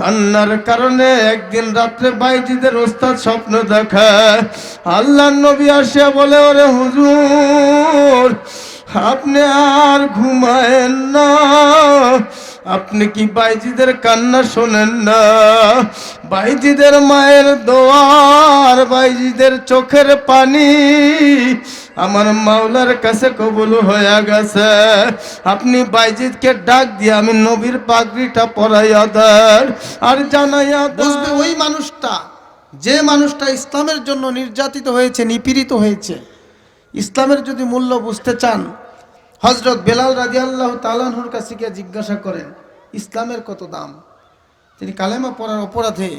কান্নার কারণে একদিন রাত্রে বাইজিদের ওস্তাদ স্বপ্ন দেখায়। আল্লাহর নবী আসিয়া বলে, ওরে হুজুর, আপনি আর ঘুমায়েন না, আপনি কি বাইজিদের কান্না শোনেন না? বাইজিদের মায়ের দোয়ার, বাইজিদের চোখের পানি আমার মাওলার কাছে কবুল হয়ে গেছে। আপনি বাইজিদকে ডাক দিয়ে আমি নবীর পাগড়িটা পরাইয়া দেন আর জানাইয়া দেন। বুঝবে ওই মানুষটা, যে মানুষটা ইসলামের জন্য নির্যাতিত হয়েছে, নিপীড়িত হয়েছে। ইসলামের যদি মূল্য বুঝতে চান, হযরত বেলাল রাদিয়াল্লাহু তাআলা আনহুর কাছে গিয়ে জিজ্ঞাসা করেন ইসলামের কত দাম। তিনি কালেমা পড়ার অপরাধে,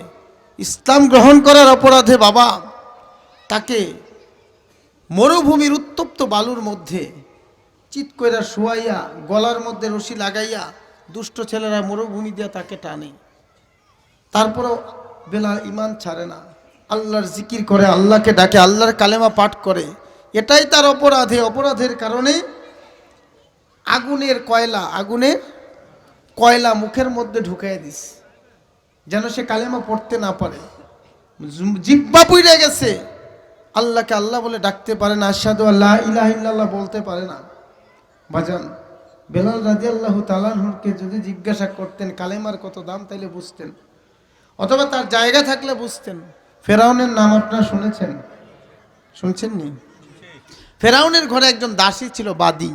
ইসলাম গ্রহণ করার অপরাধে বাবা তাকে মরুভূমির উত্তপ্ত বালুর মধ্যে চিৎ কইরা শুয়াইয়া, গলার মধ্যে রশি লাগাইয়া দুষ্ট ছেলেরা মরুভূমি দিয়ে তাকে টানে। তারপরেও বেলাল ঈমান ছাড়ে না, আল্লাহর জিকির করে, আল্লাহকে ডাকে, আল্লাহর কালেমা পাঠ করে। এটাই তার অপরাধের কারণে আগুনের কয়লা মুখের মধ্যে ঢুকাই দিস, যেন সে কালেমা পড়তে না পারে। জিহ্বা পুড়ে গেছে, আল্লাহকে আল্লাহ বলে ডাকতে পারে না, আশহাদু আল্লা ইলাহা ইল্লাল্লাহ বলতে পারে না। বাজান, বেলাল রাদিয়াল্লাহু তাআলা আনহুকে যদি জিজ্ঞাসা করতেন কালেমার কত দাম, তাইলে বুঝতেন, অথবা তার জায়গা থাকলে বুঝতেন। ফেরাউনের নাম আপনারা শুনছেন নি? ফেরাউনের ঘরে একজন দাসী ছিল, বাদী।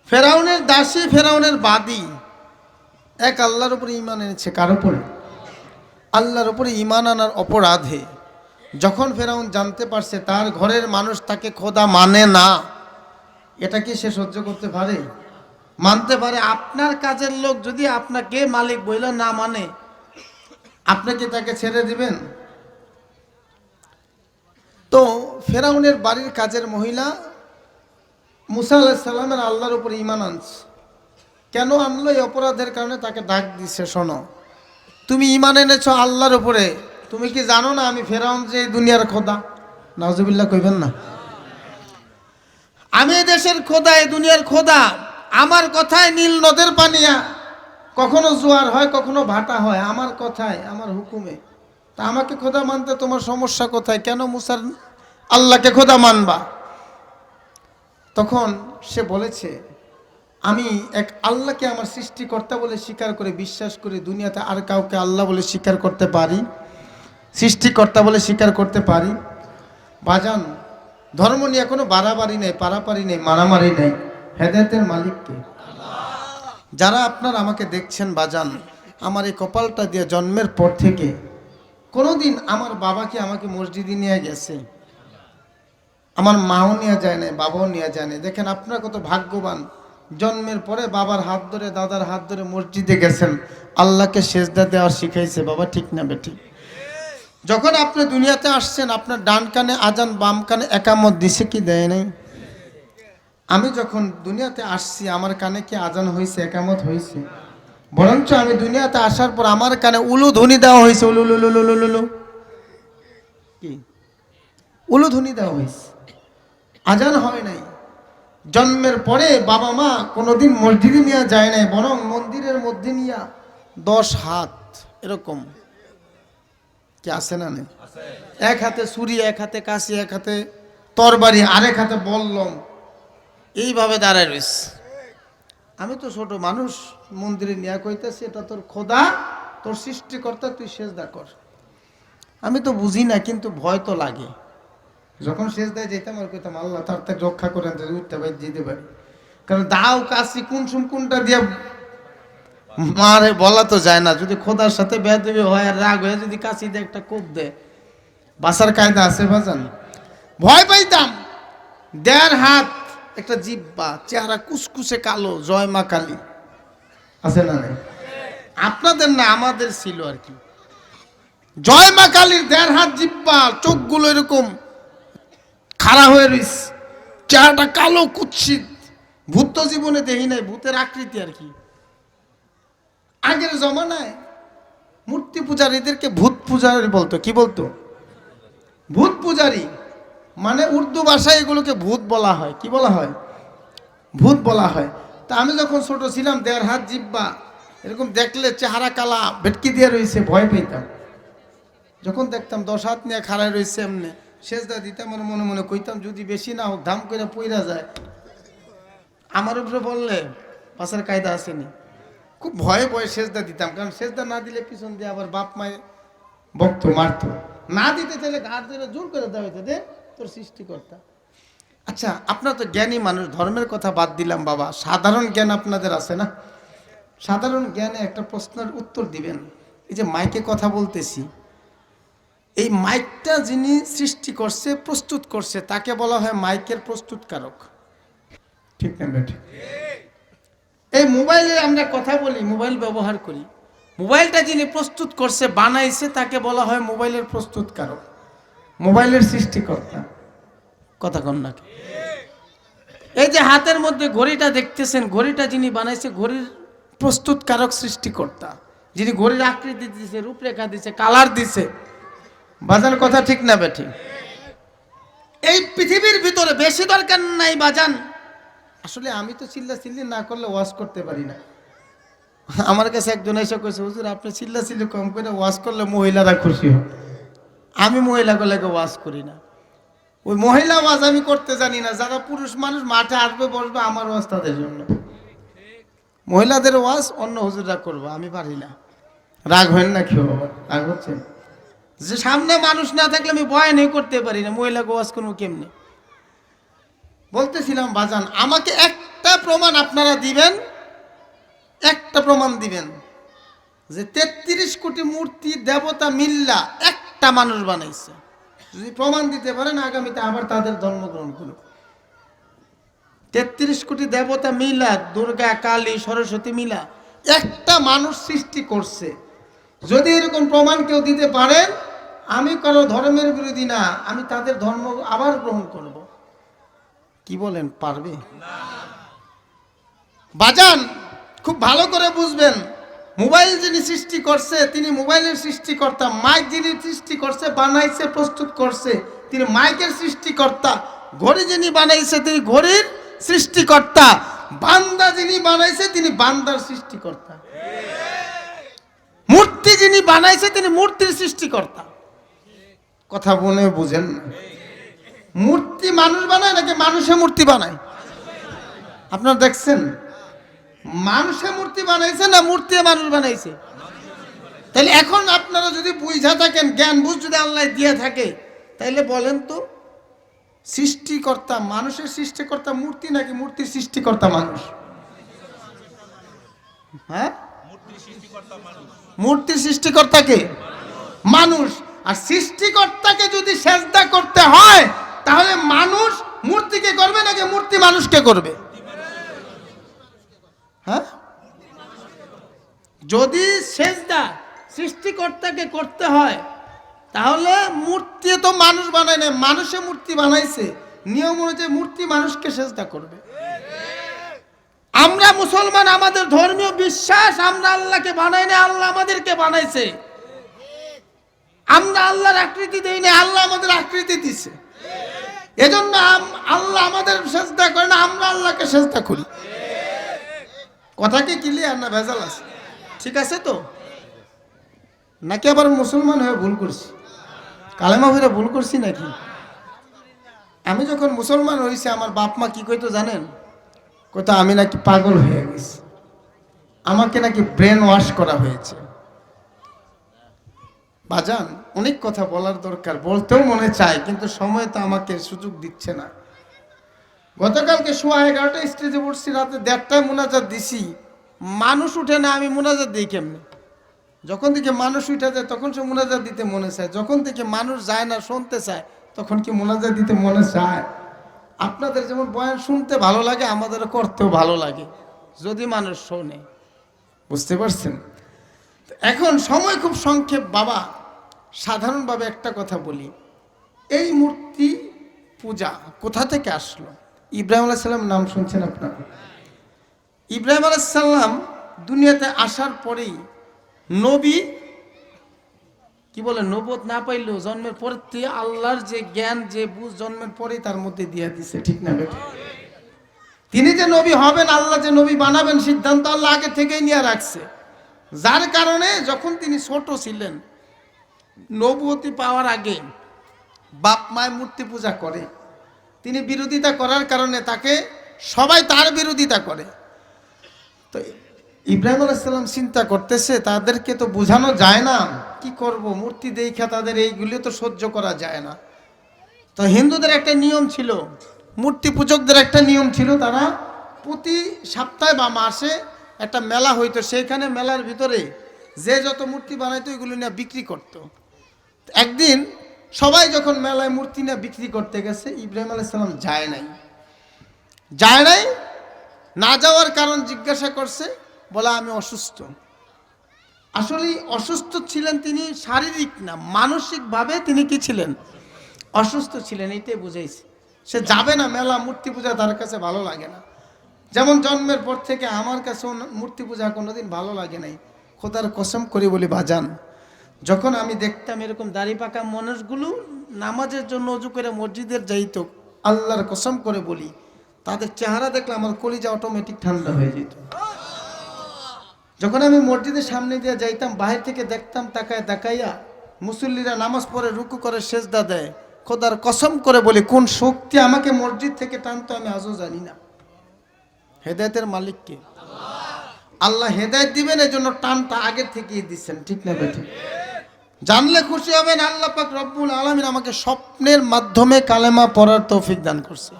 ফেরাউনের দাসী, ফেরাউনের বাদী, এক আল্লাহর উপরে ঈমান এনেছে। কার উপরে? আল্লাহর উপরে ঈমান আনার অপরাধে যখন ফেরাউন জানতে পারছে তার ঘরের মানুষ তাকে খোদা মানে না, এটা কি সে সহ্য করতে পারে? মানতে পারে? আপনার কাজের লোক যদি আপনাকে মালিক বইলা না মানে, আপনি কি তাকে ছেড়ে দিবেন? তো ফেরাউনের বাড়ির কাজের মহিলা মুসা আলাইহিস সালামের আল্লাহর উপরে ঈমান আনছে। কেন আনলো? এই অপরাধের কারণে তাকে ডাক দিছে, শোনো, তুমি ঈমান এনেছো আল্লাহর উপরে, তুমি কি জানো না আমি ফেরাউন যে দুনিয়ার খোদা? নাউজুবিল্লাহ কইবেন না। আমি এই দেশের খোদা, এই দুনিয়ার খোদা। আমার কথায় নীল নদের পানিয়া কখনো জোয়ার হয়, কখনো ভাটা হয়, আমার কথায়, আমার হুকুমে। তা আমাকে খোদা মানতে তোমার সমস্যা কোথায়? কেন মুসার আল্লাহকে খোদা মানবা? তখন সে বলেছে, আমি এক আল্লাহকে আমার সৃষ্টিকর্তা বলে স্বীকার করে বিশ্বাস করি, দুনিয়াতে আর কাউকে আল্লাহ বলে স্বীকার করতে পারি, সৃষ্টিকর্তা বলে স্বীকার করতে পারি। বাজান, ধর্ম নিয়ে কোনো বাড়াবাড়ি নেই, পারাপারি নেই, মারামারি নেই। হেদায়েতের মালিককে। যারা আপনার আমাকে দেখছেন বাজান, আমার এই কপালটা দিয়ে জন্মের পর থেকে কোনোদিন আমার বাবাকে আমাকে মসজিদে নিয়ে গেছে, আমার মাও নিয়ে যায় না, বাবাও নিয়ে যায় না। দেখেন আপনারা কত ভাগ্যবান, জন্মের পরে বাবার হাত ধরে, দাদার হাত ধরে মসজিদে গেছেন, আল্লাহকে সেজদা দেওয়া শিখাইছে বাবা, ঠিক না বেঠিক? যখন আপনি দুনিয়াতে আসছেন, আপনার ডান কানে আজান, বাম কানে একামত দিছে কি দেয় নাই? আমি যখন দুনিয়াতে আসছি, আমার কানে কি আজান হয়েছে, একামত হয়েছে? বরঞ্চ আমি দুনিয়াতে আসার পর আমার কানে উলু ধ্বনি দেওয়া হয়েছে, উলু কি উলু ধ্বনি দেওয়া হয়েছে, আজান হয় নাই। জন্মের পরে বাবা মা কোনোদিন মসজিদে নিয়ে যায় নাই, বরং মন্দিরের মধ্যে নিয়ে 10 হাত এরকম কি আছে না? এক হাতে ছুরি, এক হাতে কাশি, এক হাতে তরবারি, আরেক হাতে বল্লম, এইভাবে দাঁড়ায় রয়েছে। আমি তো ছোট মানুষ, মন্দিরে নিয়ে কইতেছি, এটা তোর খোদা, তোর সৃষ্টিকর্তা, তুই সেজদা কর। আমি তো বুঝি না, কিন্তু ভয় তো লাগে। যখন সেজদায় যেতাম আর কইতাম, আল্লাহ তার থেকে রক্ষা করেন, উঠতে পারি, যেতে পারি। কারণ দাও কাশি কোনটা দিয়ে মারে বলা তো যায় না। যদি খোদার সাথে বেয়াদবি হয় আর রাগ হয়ে যদি কাশি দিয়ে একটা কোপ দেয়, বাসার কায়দা আছে বাজান। ভয় পাইতাম। 1.5 হাত, একটা জিহ্বা, চেহারা কুসকুসে কালো, জয় মা কালী আছে না? আপনাদের না, আমাদের ছিল আর কি। জয় মা কালীর 1.5 হাত জিহ্বা, চোখগুলো এরকম খাড়া হয়ে রইছে, চেহারাটা কালো কুৎসিত। ভূত তো জীবনে দেখি নাই, ভূতের আকৃতি আর কি। আগের জমানায় মূর্তি পূজারীদেরকে ভূত পূজারী বলতো। কি বলতো? ভূত পূজারী। মানে উর্দু ভাষায় এগুলোকে ভূত বলা হয়। কি বলা হয়? ভূত বলা হয়। তা আমি যখন ছোট ছিলাম, 1.5 হাত জিহ্বা, এরকম দেখলে চেহারা কালা ভেটকি দিয়ে রয়েছে, ভয় পেতাম। যখন দেখতাম 10 হাত নিয়ে খাড়ায় রয়েছে এমনি, সেজদা দিতাম আর মনে মনে কইতাম যদি বেশি না হোক ধাম করে পইরা যায়। আমার উপরে বললে পাশের কায়দা আসেনি, খুব ভয়ে ভয়ে সেজদা দিতাম, কারণ সেজদা না দিলে পিছন দিয়ে আবার বাপ মায়ে বকতো, মারতো। না দিতে চাইলে ঘাট ধরে জোর করে দেওয়া হইতো, দে তোর সৃষ্টিকর্তা। আচ্ছা, আপনার তো জ্ঞানী মানুষ, ধর্মের কথা বাদ দিলাম বাবা, সাধারণ জ্ঞান আপনাদের আছে না? সাধারণ জ্ঞানে একটা প্রশ্নের উত্তর দিবেন। এই যে মাইকে কথা বলতেছি, এই মাইকটা যিনি সৃষ্টি করছে, প্রস্তুত করছে, তাকে বলা হয় মাইকের প্রস্তুতকারক, ঠিক না বেঠিক? এই মোবাইলে আমরা কথা বলি, মোবাইল ব্যবহার করি, মোবাইলটা যিনি প্রস্তুত করছে, বানাইছে, তাকে বলা হয় মোবাইলের প্রস্তুতকারক, মোবাইলের সৃষ্টিকর্তা। কথা কন নাকি? এই যে হাতের মধ্যে ঘড়িটা দেখতেছেন, ঘড়িটা যিনি বানাইছে, ঘড়ির প্রস্তুতকারক, সৃষ্টিকর্তা, যিনি ঘড়ির আকৃতি দিছে, রূপরেখা দিছে, কালার দিছে। বাজান কথা ঠিক না বেঠি? এই পৃথিবীর ভিতরে বেশি দরকার নাই বাজান। আসলে আমি তো চিল্লাচিল্লি না করলে ওয়াজ করতে পারি না। আমার কাছে একজন এসে কইছে, হুজুর আপনি চিল্লাচিল্লি কম করে ওয়াজ করলে মহিলারা খুশি হয়। আমি মহিলাগুলোকে ওয়াজ করি না, ওই মহিলা ওয়াজ আমি করতে জানি না। যারা পুরুষ মানুষ মাঠে আসবে বসবে, আমার ওয়াজ তাদের জন্য। মহিলাদের ওয়াজ অন্য হুজুররা করবো, আমি পারি না। রাগ হয় না কেউ? রাগ হচ্ছে যে সামনে মানুষ না থাকলে আমি বয়ানই করতে পারি না, মহিলাকে ওয়াজ করবো কেমনে? বলতেছিলাম বাজান, আমাকে একটা প্রমাণ আপনারা দিবেন, একটা প্রমাণ দিবেন যে 33 কোটি মূর্তি দেবতা মিল্লা একটা মানুষ বানাইছে। যদি প্রমাণ দিতে পারেন, আগামীতে আবার তাদের ধর্ম গ্রহণ করুন। 33 কোটি দেবতা মিলা, দুর্গা, কালী, সরস্বতী মিলা একটা মানুষ সৃষ্টি করছে। যদি এরকম প্রমাণ কেউ দিতে পারেন, আমি কারো ধর্মের বিরোধী না, আমি তাদের ধর্ম আবার গ্রহণ করব। কি বলেন, পারবে? বাজান খুব ভালো করে বুঝবেন, মোবাইল যিনি সৃষ্টি করছে তিনি মোবাইলের সৃষ্টিকর্তা, মাইক যিনি সৃষ্টি করছে, বানাইছে, প্রস্তুত করছে, তিনি মাইকের সৃষ্টিকর্তা, ঘড়ি যিনি বানাইছে তিনি ঘড়ির সৃষ্টিকর্তা, বান্দা যিনি বানাইছে তিনি বান্দার সৃষ্টিকর্তা, মূর্তি যিনি বানাইছে তিনি মূর্তির সৃষ্টিকর্তা। কথা বলে বুঝেন না? মূর্তি মানুষ বানায় নাকি মানুষে মূর্তি বানায়? আপনারা দেখছেন মানুষে মূর্তি বানাইছে না মূর্তি মানুষ বানাইছে? তাহলে এখন আপনারা যদি বুঝা থাকেন, জ্ঞান বুঝ যদি আল্লাহ দিয়ে থাকে, তাইলে বলেন তো সৃষ্টিকর্তা মানুষের সৃষ্টিকর্তা মূর্তি নাকি মূর্তির সৃষ্টিকর্তা মানুষ? হ্যাঁ, মূর্তির সৃষ্টিকর্তাকে মানুষ। আর সৃষ্টিকর্তাকে যদি সেজদা করতে হয়, তাহলে মানুষ মূর্তিকে করবে নাকি মূর্তি মানুষকে করবে? হ্যাঁ, যদি সেজদা সৃষ্টিকর্তাকে করতে হয়, তাহলে মূর্তি তো মানুষ বানায় না, মানুষে মূর্তি বানাইছে, নিয়ম অনুযায়ী মূর্তি মানুষকে সেজদা করবে। আমরা মুসলমান, আমাদের ধর্মীয় বিশ্বাস, আমরা আল্লাহকে বানাই না, আল্লাহ আমাদেরকে বানাইছে। আমরা আল্লাহর আকৃতি দেই না, আল্লাহ আমাদের আকৃতি দিছে। এজন্য আল্লাহ আমাদের সেজদা করে না, আমরা আল্লাহকে সেজদা করি। কথা কি ক্লিয়ার না ভেজাল আছে? ঠিক আছে তো? নাকি আবার মুসলমান হয়ে ভুল করছি, কালেমা ভরে ভুল করছি নাকি? আমি যখন মুসলমান হয়েছি, আমার বাপ মা কি কইতো জানেন? কইতো আমি নাকি পাগল হয়ে গেছি, আমাকে নাকি ব্রেন ওয়াশ করা হয়েছে। বাজান অনেক কথা বলার দরকার, বলতেও মনে চায়, কিন্তু সময় তো আমাকে সুযোগ দিচ্ছে না। গতকালকে 11:30 স্টেজে পড়ছি, রাতে 1:30টায় মুনাজাত দিছি, মানুষ উঠে না, আমি মুনাজাত দিই কেমনে? যখন থেকে মানুষ উঠে যায় তখন সে মুনাজাত দিতে মনে চায়, যখন থেকে মানুষ যায় না, শুনতে চায়, তখন কি মুনাজাত দিতে মনে চায়? আপনাদের যেমন বয়ান শুনতে ভালো লাগে, আমাদের করতেও ভালো লাগে, যদি মানুষ শোনে। বুঝতে পারছেন? এখন সময় খুব সংক্ষেপ বাবা, সাধারণভাবে একটা কথা বলি, এই মূর্তি পূজা কোথা থেকে আসলো? ইব্রাহিম আলাইহিস সালাম নাম শুনছেন আপনারা? ইব্রাহিম আলাইহিস সালাম দুনিয়াতে আসার পরেই নবী, কি বলে, নবুয়ত না পাইলেও জন্মের পর থেকে আল্লাহর যে জ্ঞান, যে বুঝ জন্মের পরেই তার মধ্যে দিয়ে দিছে, ঠিক না বেটা? তিনি যে নবী হবেন, আল্লাহ যে নবী বানাবেন, সিদ্ধান্ত আল্লাহ আগে থেকেই নিয়ে রাখছে। যার কারণে যখন তিনি ছোট ছিলেন, নবুয়তি পাওয়ার আগে বাপ মায় মূর্তি পূজা করে, তিনি বিরোধিতা করার কারণে তাকে সবাই তার বিরোধিতা করে। তো ইব্রাহিম আলাইহিস সালাম চিন্তা করতেছে তাদেরকে তো বোঝানো যায় না, কি করব, মূর্তি দেখা তাদের এইগুলি তো সহ্য করা যায় না। তো হিন্দুদের একটা নিয়ম ছিল, মূর্তি পূজকদের একটা নিয়ম ছিল, তারা প্রতি সপ্তাহে বা মাসে একটা মেলা হইতো, সেইখানে মেলার ভিতরে যে যত মূর্তি বানাইতো এগুলো নিয়ে বিক্রি করত। একদিন সবাই যখন মেলায় মূর্তি নিয়ে বিক্রি করতে গেছে, ইব্রাহিম আলাইহিস সালাম যায় নাই। না যাওয়ার কারণ জিজ্ঞাসা করছে, বলা আমি অসুস্থ। আসলে অসুস্থ ছিলেন তিনি, শারীরিক না মানসিকভাবে তিনি কি ছিলেন, অসুস্থ ছিলেন, এইটাই বুঝাইছে। সে যাবে না মেলা, মূর্তি পূজা তার কাছে ভালো লাগে না। যেমন জন্মের পর থেকে আমার কাছে মূর্তি পূজা কোনোদিন ভালো লাগে নাই। খোদার কসম করি বলি বাজান, যখন আমি দেখতাম এরকম দাড়ি পাকা মানুষগুলো নামাজের জন্য অজু করে মসজিদের যাইতো, আল্লাহর কসম করে বলি তাদের চেহারা দেখলে আমার কলিজা অটোমেটিক ঠান্ডা হয়ে যেত। যখন আমি মসজিদের সামনে দিয়ে যাইতাম, বাহির থেকে দেখতাম তাকাইয়া মুসল্লিরা নামাজ পড়ে রুকু করে সেজদা দেয়, খোদার কসম করে বলি কোন শক্তি আমাকে মসজিদ থেকে টানতো আমি আজও জানি না। হেদায়েতের মালিক কে? আল্লাহ হেদায়েত দিবেন, এই জন্য টানটা আগে থেকেই দিচ্ছেন, ঠিক না বেঠিক? জানলে খুশি হবেন, আল্লাহ পাক রব্বুল আলামিন আমাকে স্বপ্নের মাধ্যমে কালেমা পড়ার তৌফিক দান করছে।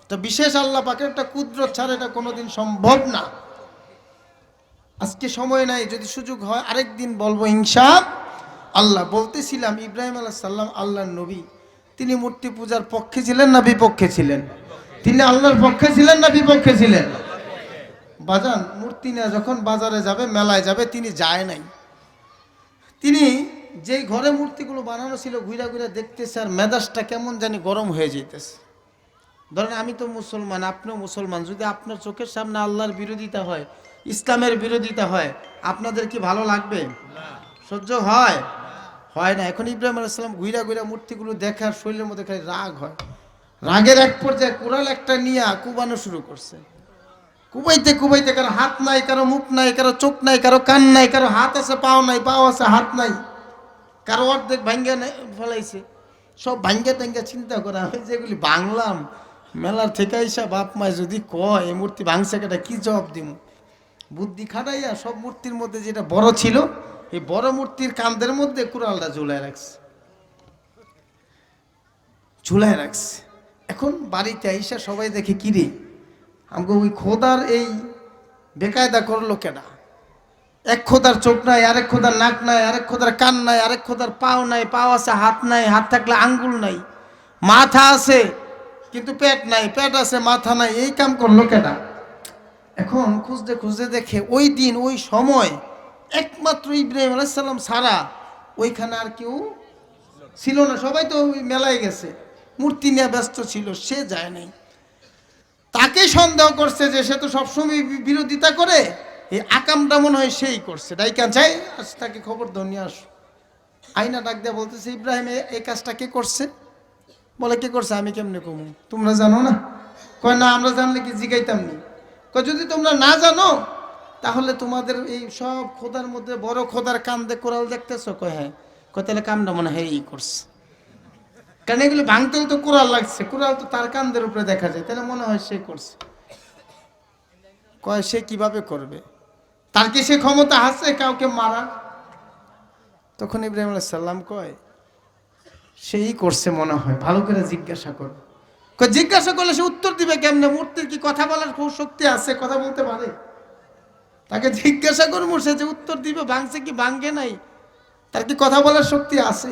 তো বিশেষ আল্লাহ পাকের একটা কুদরত ছাড়া এটা কোনোদিন সম্ভব না। আজকে সময় নাই, যদি সুযোগ হয় আরেকদিন বলবো ইনশাআল্লাহ। বলতেছিলাম ইব্রাহিম আলাইহিস সালাম আল্লাহর নবী, তিনি মূর্তি পূজার পক্ষে ছিলেন না বিপক্ষে ছিলেন? তিনি আল্লাহর পক্ষে ছিলেন না বিপক্ষে ছিলেন? বাজান, মূর্তি নিয়ে যখন বাজারে যাবে, মেলায় যাবে, তিনি যায় নাই। তিনি যেই ঘরে মূর্তিগুলো বানানো ছিল ঘুরা ঘুরা দেখতেছে, আর মেজাজটা কেমন জানি গরম হয়ে যেতেছে। ধরেন আমি তো মুসলমান, আপনিও মুসলমান, যদি আপনার চোখের সামনে আল্লাহর বিরোধিতা হয়, ইসলামের বিরোধিতা হয়, আপনাদের কি ভালো লাগবে? সহ্য হয়? হয় না। এখন ইব্রাহিম আলাইহিস সালাম ঘুরা ঘুরা মূর্তিগুলো দেখার শরীরের মধ্যে খালি রাগ হয়। রাগের এক পর্যায়ে কুড়াল একটা নিয়ে কুবানো শুরু করছে। কুবাইতে কুবাইতে, কারো হাত নাই, কারো মুখ নাই, কারো চোখ নাই, কারো কান নাই, কারো হাত আছে পাও নাই, পাও আছে হাত নাই, কারো অর্ধেক ভাঙ্গা ফেলাইছে। সব ভাঙ্গা টাঙ্গা চিন্তা করা হয় যেগুলি বাংলাম মেলার থেকে আইসা বাপ মায় যদি কয় এই মূর্তি ভাঙছে কেটা, কি জবাব দিব? বুদ্ধি খাটাইয়া সব মূর্তির মধ্যে যেটা বড় ছিল, এই বড় মূর্তির কান্দের মধ্যে কুড়ালটা ঝুলায় রাখছে। এখন বাড়িতে আইসা সবাই দেখে, কি রে আমাকে ওই খোদার এই বেকায়দা করলো কেনা? এক খোদার চোখ নাই, আরেক খোদার নাক নাই, আরেক খোদার কান নাই, আরেক খোদার পাও নাই, পাও আছে হাত নাই, হাত থাকলে আঙ্গুল নাই, মাথা আছে কিন্তু পেট নাই, পেট আছে মাথা নাই, এই কাম করলো কেনা? এখন খুঁজতে খুঁজতে দেখে ওই দিন ওই সময় একমাত্র ইব্রাহিম আলাইহিস সালাম ছাড়া ওইখানে আর কেউ ছিল না। সবাই তো ওই মেলায় গেছে, মূর্তি নিয়ে ব্যস্ত ছিল, সে যায় নাই। তাকে সন্দেহ করছে যে সে তো সবসময় বিরোধিতা করে, এই আকামটা মনে হয় সেই করছে। ডাইকা চাই, আজ তাকে খবর দাও, নিয়ে আস। আইনা ডাক দেয়া বলতেছে, ইব্রাহিম এই কাজটা কে করছে? বলে, কে করছে আমি কেমনে কমু, তোমরা জানো না? কয় না, আমরা জানলে কি জিগাইতাম নি। কয় যদি তোমরা না জানো তাহলে তোমাদের এই সব খোদার মধ্যে বড় খোদার কান্দে কোরাল দেখতেছ? কয় হ্যাঁ। কয় তাহলে কামটা মনে হয় এই করছে, কারণ এগুলো ভাঙতেও তো কোরাল লাগছে, কোরাল তো তার কান্দের উপরে দেখা যায়, তাহলে মনে হয় সে করছে। কয় সে কিভাবে করবে, তার কি সে ক্ষমতা আছে কাউকে মারা? তখন ইব্রাহিম আলাইহিস সালাম কয়, সেই করছে মনে হয়, ভালো করে জিজ্ঞাসা করো। কয় জিজ্ঞাসা করলে সে উত্তর দিবে কেমনে? মূর্তির কি কথা বলার খুব শক্তি আছে, কথা বলতে পারে? তাকে জিজ্ঞাসা করবো, সে যে উত্তর দিবে ভাঙছে কি ভাঙ্গে নাই, তার কি কথা বলার শক্তি আছে?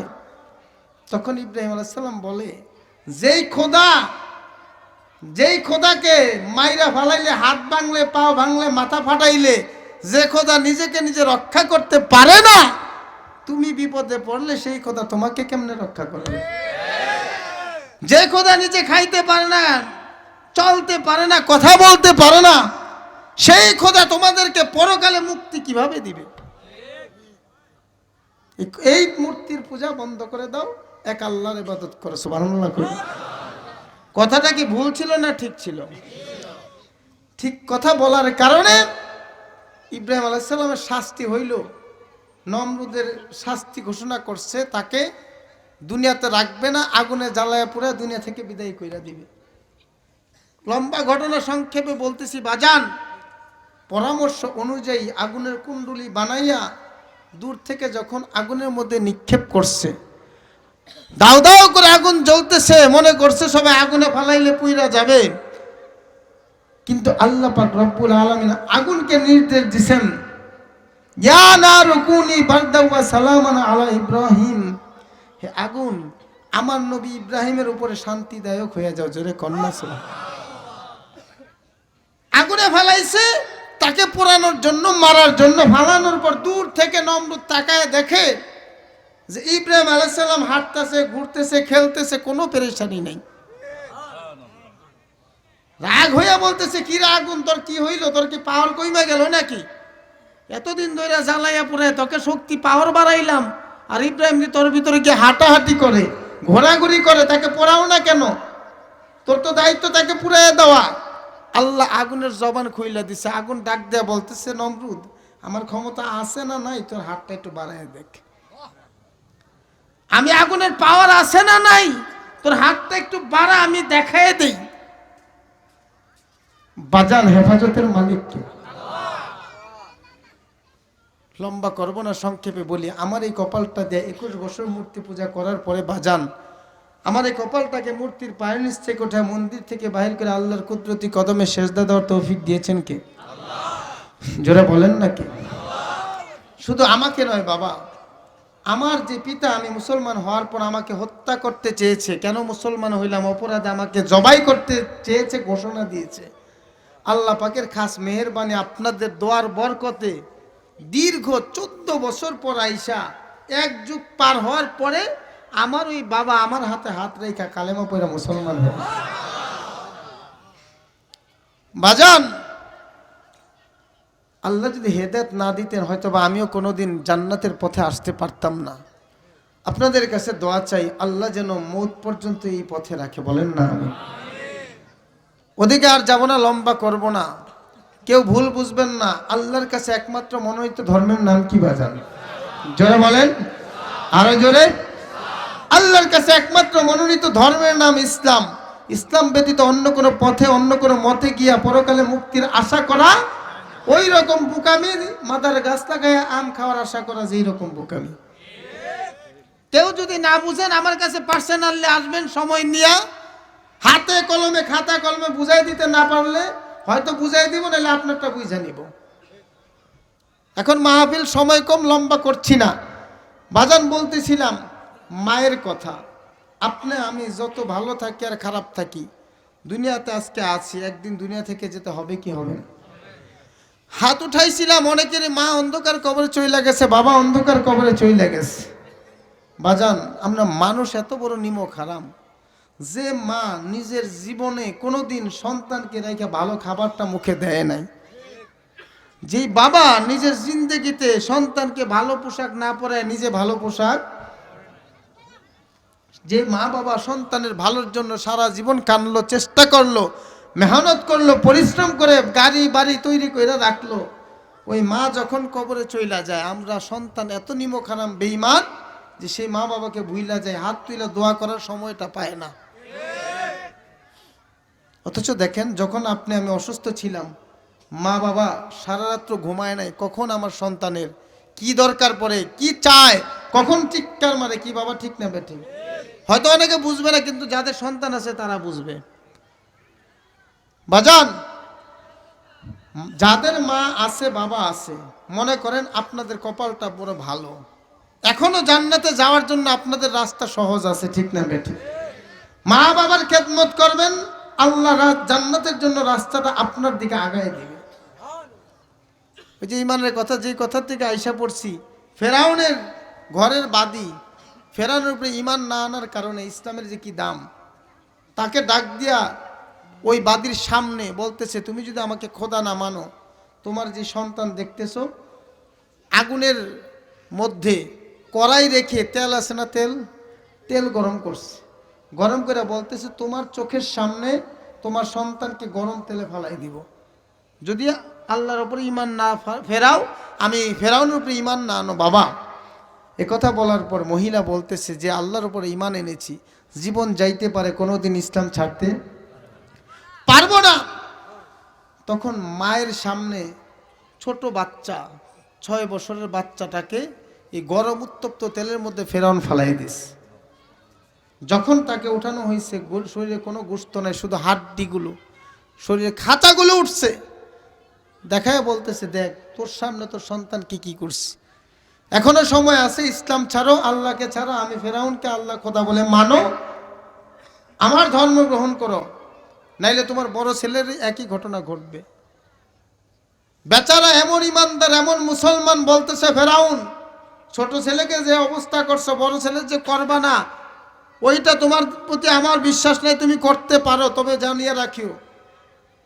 তখন ইব্রাহিম আলাইহিস সালাম বলে, যেই খোদাকে মাইরা ফালাইলে, হাত ভাঙলে, পাও ভাঙলে, মাথা ফাটাইলে, যে খোদা নিজেকে নিজে রক্ষা করতে পারে না, তুমি বিপদে পড়লে সেই খোদা তোমাকে কেমনে রক্ষা করবে? যে খোদা নিজে খাইতে পারে না, চলতে পারে না, কথা বলতে পারে না, সেই খোদা তোমাদেরকে পরকালে মুক্তি কিভাবে দিবে? এই মূর্তির পূজা বন্ধ করে দাও, এক আল্লাহর ইবাদত করো। সুবহানাল্লাহ। কথাটা কি ভুল ছিল না ঠিক ছিল? ঠিক কথা বলার কারণে ইব্রাহিম আলাইহিস সালামের শাস্তি হইল, নমরুদের শাস্তি ঘোষণা করছে, তাকে দুনিয়াতে রাখবে না, আগুনে জ্বালায়া পুরা দুনিয়া থেকে বিদায় কইরা দিবে। লম্বা ঘটনা সংক্ষেপে বলতেছি বাজান, পরামর্শ অনুযায়ী আগুনের কুণ্ডুলি বানাইয়া দূর থেকে যখন আগুনের মধ্যে নিক্ষেপ করছে, দাও দাও করে আগুন জ্বলতেছে, মনে করছে সবাই আগুনে ফালাইলে পুইরা যাবে। কিন্তু আল্লাহ পাক রব্বুল আলামিন আগুনকে নির্দেশ দিয়েছেন, ইয়া নারু কুনি বারদাও ওয়া সালামান আলা ইব্রাহিম, হে আগুন আমার নবী ইব্রাহিমের উপরে শান্তিদায়ক হয়ে যাও। জোরে কন্যা ছিল, আগুনে ফালাইছে তাকে পোড়ানোর জন্য, মারার জন্য। ফালানোর পর দূর থেকে নমরুদ তাকায় দেখে যে ইব্রাহিম আলাইহিস সালাম হাঁটতেছে, ঘুরতেছে, খেলতেছে, কোনো পেরেশানি নেই। রাগ হইয়া বলতেছে, কি রে আগুন, তোর কি হইল? তোর কি পাওয়ার কইমা গেল নাকি? এতদিন ধরে জ্বালাইয়া পুরে তোকে শক্তি পাওয়ার বাড়াইলাম, আর ইব্রাহিম তোর ভিতরে কি হাঁটাহাঁটি করে, ঘোরাঘুরি করে, তাকে পোড়াও না কেন? তোর তো দায়িত্ব তাকে পুড়াইয়া দেওয়া। আল্লাহ আগুনের জবান খুইলা দিছে। আগুন ডাক দেয়া বলতেছে, নমরুদ আমার ক্ষমতা আছে না নাই? তোর হাতটা একটু বাড়ায় দেখ। আমি আগুনের পাওয়ার আছে না নাই? তোর হাতটা একটু বাড়া, আমি দেখায় দেই। বাজান হেফাজতের মালিক কে? লম্বা করব না, সংক্ষেপে বলি, আমার এই কপালটা দিয়ে 21 বছর মূর্তি পূজা করার পরে বাজান, আমার এই কপালটাকে মূর্তির পায়ের নিচ থেকে ওঠা মন্দির থেকে বাহির করে আল্লাহর কুদরতি কদমে সেজদা দেওয়ার তৌফিক দিয়েছেন কে? জোরে বলেন না কে? শুধু আমাকে নয় বাবা, আমার যে পিতা, আমি মুসলমান হওয়ার পর আমাকে হত্যা করতে চেয়েছে। কেন মুসলমান হইলাম? অপরাধে আমাকে জবাই করতে চেয়েছে, ঘোষণা দিয়েছে। আল্লাহ পাকের খাস মেহেরবানি, আপনাদের দোয়ার বরকতে দীর্ঘ 14 বছর পর আইসা, এক যুগ পার হওয়ার পরে আমার ওই বাবা আমার হাতে হাত রেখা কালেমা পড়া মুসলমান হল। বাজান, আল্লাহ যদি হেদায়েত না দিতেন হয়তো বা আমিও কোনোদিন জান্নাতের পথে আসতে পারতাম না। আপনাদের কাছে দোয়া চাই, আল্লাহ যেন মৌত পর্যন্ত এই পথে রাখে। বলেন না আমি ওদিকে আর যাব না, লম্বা করব না, কেউ ভুল বুঝবেন না। আল্লাহর কাছে একমাত্র মনোনীত ধর্মের নাম কি বাজান? জোরে বলেন, আরো জোরে। আল্লাহর কাছে একমাত্র মনোনীত ধর্মের নাম ইসলাম। ইসলাম ব্যতীত অন্য কোনো পথে, অন্য কোনো মতে গিয়া পরকালে মুক্তির আশা করা ওই রকম বোকামি, মাদার গাছ লাগায় আম খাওয়ার আশা করা যেই রকম বোকামি। কেউ যদি না বুঝেন আমার কাছে পার্সোনালি আসবেন, সময় নিয়ে হাতে কলমে, খাতা কলমে বুঝাই দিতে না পারলে হয়তো বুঝাই দিব, নাহলে আপনারটা বুঝা নিব। এখন মাহফিল সময় কম, লম্বা করছি না। বাজান বলতেছিলাম মায়ের কথা। আপনি আমি যত ভালো থাকি আর খারাপ থাকি, দুনিয়াতে আজকে আছি, একদিন দুনিয়া থেকে যেতে হবে কি হবে না? হাত উঠাইছিলাম, অনেকেরই মা অন্ধকার কবরে চইলা গেছে, বাবা অন্ধকার কবরে চইলা গেছে। বাজান, আমরা মানুষ এত বড় নিমক হারাম যে মা নিজের জীবনে কোনোদিন সন্তানকে রেখে ভালো খাবারটা মুখে দেয় নাই, যেই বাবা নিজের জিন্দেগিতে সন্তানকে ভালো পোশাক না পরায় নিজে ভালো পোশাক, যে মা বাবা সন্তানের ভালোর জন্য সারা জীবন কানলো, চেষ্টা করলো, মেহনত করলো, পরিশ্রম করে গাড়ি বাড়ি তৈরি করে রাখলো, ওই মা যখন কবরে চইলা যায়, আমরা সন্তান এত নিমক হারাম বেঈমান যে সেই মা বাবাকে ভুইলা যায়, হাত তুইলা দোয়া করার সময়টা পায় না। অথচ দেখেন, যখন আপনি আমি অসুস্থ ছিলাম, মা বাবা সারা রাত্র ঘুমায় নাই, কখন আমার সন্তানের কি দরকার পড়ে, কি চায়, কখন চিৎকার মারে, কি বাবা ঠিক না বেঠিক। হয়তো অনেকে বুঝবে না, কিন্তু যাদের সন্তান আছে তারা বুঝবে। বাজান, যাদের মা আছে, বাবা আছে, মনে করেন আপনাদের কপালটা বড় ভালো, এখনো জান্নাতে যাওয়ার জন্য আপনাদের রাস্তা সহজ আছে, ঠিক না বেঠিক? মা বাবার খেদমত করবেন, আল্লাহ জান্নাতের জন্য রাস্তাটা আপনার দিকে আগায় দিবে। ওই যে ইমানের কথা, যে কথার থেকে আইসা পড়ছি, ফেরাউনের ঘরের বাদী, ফেরাউনের উপরে ইমান না আনার কারণে ইসলামের যে কি দাম, তাকে ডাক দিয়া ওই বাদীর সামনে বলতেছে, তুমি যদি আমাকে খোদা না মানো, তোমার যে সন্তান দেখতেছো, আগুনের মধ্যে কড়াই রেখে, তেল আছে না, তেল গরম করছে, গরম করে বলতেছে, তোমার চোখের সামনে তোমার সন্তানকে গরম তেলে ফালাই দিব, যদি আল্লাহর উপরে ইমান না ফেরাও, আমি ফেরাউনের উপরে ইমান না আনো বাবা। কথা বলার পর মহিলা বলতেছে যে আল্লাহর উপরে ইমান এনেছি, জীবন যাইতে পারে, কোনোদিন ইসলাম ছাড়তে পারবো না। তখন মায়ের সামনে ছোট বাচ্চা, 6 বছরের বাচ্চাটাকে এই গরম উত্তপ্ত তেলের মধ্যে ফেরাউন ফালাই দিস। যখন তাকে উঠানো হয়েছে, শরীরে কোনো গোশত নাই, শুধু হাড্ডিগুলো, শরীরে খাঁচাগুলো উঠছে, দেখায় বলতেছে দেখ তোর সামনে তোর সন্তান কি করছে, এখনো সময় আছে, ইসলাম ছাড়ো, আল্লাহকে ছাড়ো, আমি ফেরাউনকে আল্লাহ খোদা বলে মানো, আমার ধর্ম গ্রহণ করো, নাইলে তোমার বড় ছেলের একই ঘটনা ঘটবে। বেচারা এমন ইমানদার, এমন মুসলমান, বলতেছে ফেরাউন ছোট ছেলেকে যে অবস্থা করছো, বড় ছেলে যে করবা না, ওইটা তোমার প্রতি আমার বিশ্বাস নাই, তুমি করতে পারো, তবে জানিয়ে রাখিও